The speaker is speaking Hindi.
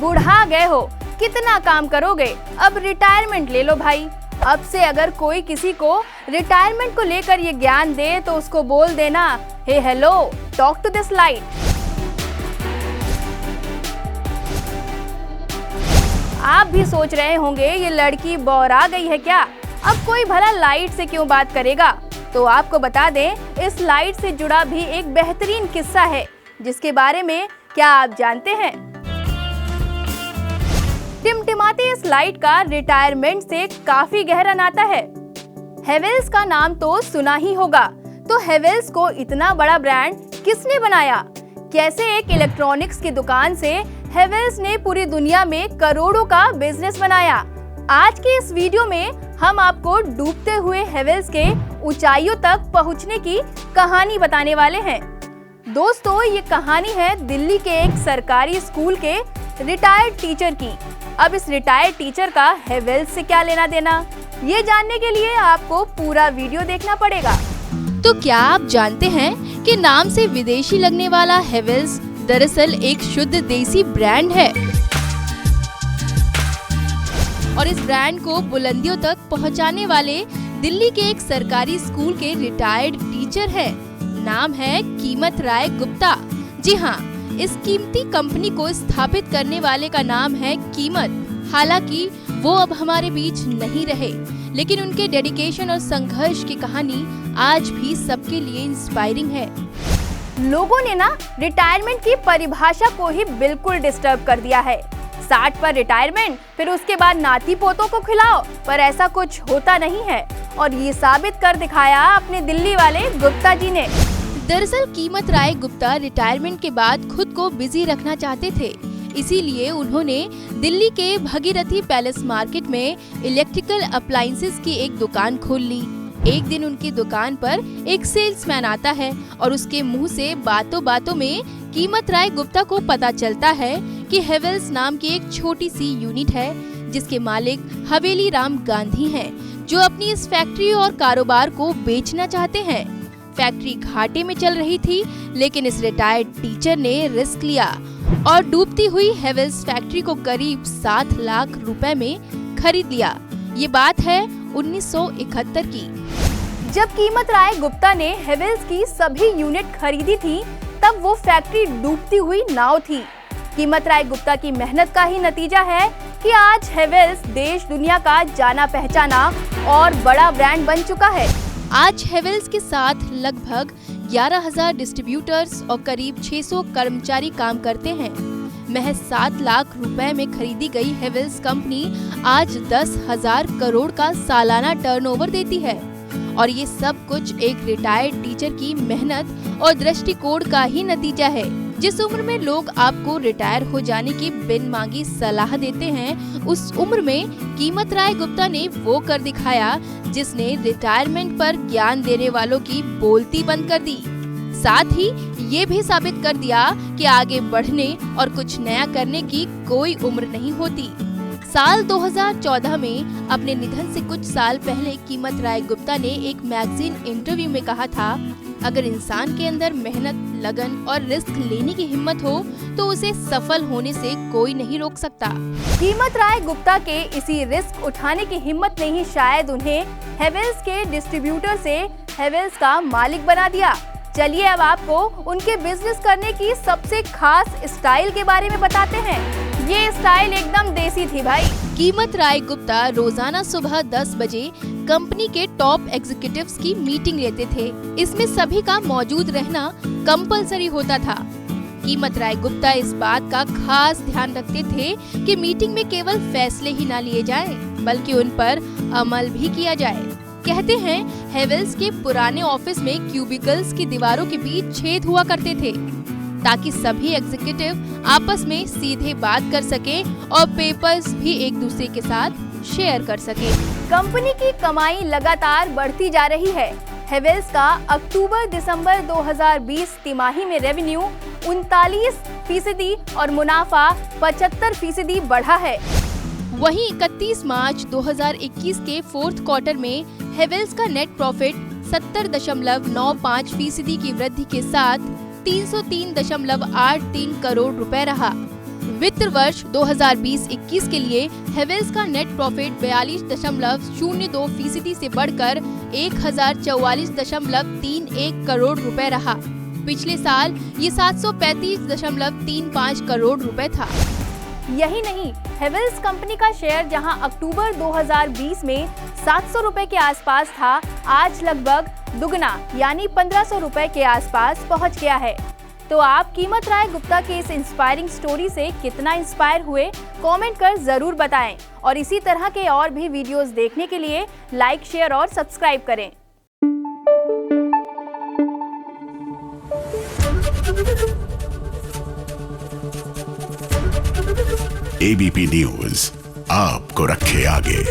बुढ़ा गए हो, कितना काम करोगे, अब रिटायरमेंट ले लो भाई। अब से अगर कोई किसी को रिटायरमेंट को लेकर ये ज्ञान दे तो उसको बोल देना, hey hello, talk to this light. आप भी सोच रहे होंगे ये लड़की बौरा गई है क्या, अब कोई भला लाइट से क्यों बात करेगा। तो आपको बता दें, इस लाइट से जुड़ा भी एक बेहतरीन किस्सा है, जिसके बारे में क्या आप जानते हैं? टिमटिमाती इस लाइट का रिटायरमेंट से काफी गहरा नाता है। हेवेल्स का नाम तो सुना ही होगा, तो हेवेल्स को इतना बड़ा ब्रांड किसने बनाया? कैसे एक इलेक्ट्रॉनिक्स की दुकान से हेवेल्स ने पूरी दुनिया में करोड़ों का बिजनेस बनाया? आज के इस वीडियो में हम आपको डूबते हुए हेवेल्स के ऊंचाइयों तक पहुंचने की कहानी बताने वाले हैं। दोस्तों, ये कहानी है दिल्ली के एक सरकारी स्कूल के रिटायर्ड टीचर की। अब इस रिटायर्ड टीचर का हेवेल्स से क्या लेना देना, ये जानने के लिए आपको पूरा वीडियो देखना पड़ेगा। तो क्या आप जानते हैं कि नाम से विदेशी लगने वाला हेवेल्स दरअसल एक शुद्ध देसी ब्रांड है और इस ब्रांड को बुलंदियों तक पहुंचाने वाले दिल्ली के एक सरकारी स्कूल के रिटायर्ड टीचर है। नाम है कीमत राय गुप्ता। जी हाँ, इस कीमती कंपनी को स्थापित करने वाले का नाम है कीमत। हालांकि वो अब हमारे बीच नहीं रहे, लेकिन उनके डेडिकेशन और संघर्ष की कहानी आज भी सबके लिए इंस्पायरिंग है। लोगों ने ना रिटायरमेंट की परिभाषा को ही बिल्कुल डिस्टर्ब कर दिया है। 60 पर रिटायरमेंट, फिर उसके बाद नाती पोतों को खिलाओ, पर ऐसा कुछ होता नहीं है और ये साबित कर दिखाया अपने दिल्ली वाले गुप्ता जी ने। दरअसल कीमत राय गुप्ता रिटायरमेंट के बाद खुद को बिजी रखना चाहते थे, इसीलिए उन्होंने दिल्ली के भगीरथी पैलेस मार्केट में इलेक्ट्रिकल अप्लायंसेस की एक दुकान खोल ली। एक दिन उनकी दुकान पर एक सेल्समैन आता है और उसके मुंह से बातों बातों में कीमत राय गुप्ता को पता चलता है कि हेवेल्स नाम की एक छोटी सी यूनिट है, जिसके मालिक हवेली राम गांधी हैं, जो अपनी इस फैक्ट्री और कारोबार को बेचना चाहते हैं। फैक्ट्री घाटे में चल रही थी, लेकिन इस रिटायर्ड टीचर ने रिस्क लिया और डूबती हुई हेवेल्स फैक्ट्री को करीब 7 लाख रुपए में खरीद लिया। ये बात है 1971 की। जब कीमत राय गुप्ता ने हेवेल्स की सभी यूनिट खरीदी थी, तब वो फैक्ट्री डूबती हुई नाव थी। कीमत राय गुप्ता की मेहनत का ही नतीजा है कि आज हेवेल्स देश दुनिया का जाना पहचाना और बड़ा ब्रांड बन चुका है। आज हेवेल्स के साथ लगभग 11,000 डिस्ट्रीब्यूटर्स और करीब 600 कर्मचारी काम करते हैं। महज 7 लाख रुपए में खरीदी गई हेवेल्स कंपनी आज 10,000 करोड़ का सालाना टर्नओवर देती है और ये सब कुछ एक रिटायर्ड टीचर की मेहनत और दृष्टिकोण का ही नतीजा है। जिस उम्र में लोग आपको रिटायर हो जाने की बिन मांगी सलाह देते हैं, उस उम्र में कीमत राय गुप्ता ने वो कर दिखाया जिसने रिटायरमेंट पर ज्ञान देने वालों की बोलती बंद कर दी। साथ ही ये भी साबित कर दिया कि आगे बढ़ने और कुछ नया करने की कोई उम्र नहीं होती। साल 2014 में अपने निधन से कुछ साल पहले कीमत राय गुप्ता ने एक मैगजीन इंटरव्यू में कहा था, अगर इंसान के अंदर मेहनत, लगन और रिस्क लेने की हिम्मत हो तो उसे सफल होने से कोई नहीं रोक सकता। कीमत राय गुप्ता के इसी रिस्क उठाने की हिम्मत ने ही शायद उन्हें हेवेल्स के डिस्ट्रीब्यूटर से हेवेल्स का मालिक बना दिया। चलिए अब आपको उनके बिजनेस करने की सबसे खास स्टाइल के बारे में बताते हैं। ये स्टाइल एकदम देसी थी भाई। कीमत राय गुप्ता रोजाना सुबह 10 बजे कंपनी के टॉप एग्जीक्यूटिव्स की मीटिंग लेते थे। इसमें सभी का मौजूद रहना कंपलसरी होता था। कीमत राय गुप्ता इस बात का खास ध्यान रखते थे कि मीटिंग में केवल फैसले ही ना लिए जाएं, बल्कि उन पर अमल भी किया जाए। कहते हैं हेवेल्स के पुराने ऑफिस में क्यूबिकल्स की दीवारों के बीच छेद हुआ करते थे, ताकि सभी एग्जीक्यूटिव आपस में सीधे बात कर सके और पेपर्स भी एक दूसरे के साथ शेयर कर सके। कंपनी की कमाई लगातार बढ़ती जा रही है। हेवेल्स का अक्टूबर-दिसंबर 2020 तिमाही में रेवेन्यू 39% और मुनाफा 75% बढ़ा है। वहीं 31 मार्च 2021 के फोर्थ क्वार्टर में हेवेल्स का नेट प्रॉफिट 70.95% की वृद्धि के साथ 303.83 करोड़ रुपए रहा। वित्त वर्ष 2020-21 के लिए हेवेल्स का नेट प्रॉफिट 42.02% से बढ़कर 1044.31 करोड़ रुपए रहा। पिछले साल ये 735.35 करोड़ रुपए था। यही नहीं, हेवेल्स कंपनी का शेयर जहां अक्टूबर 2020 में 700 रुपए के आसपास था, आज लगभग दुगना यानी 1500 रुपए के आसपास पहुंच गया है। तो आप कीमत राय गुप्ता के इस इंस्पायरिंग स्टोरी से कितना इंस्पायर हुए, कमेंट कर जरूर बताएं। और इसी तरह के और भी वीडियोस देखने के लिए लाइक, शेयर और सब्सक्राइब करें। एबीपी न्यूज आपको रखे आगे।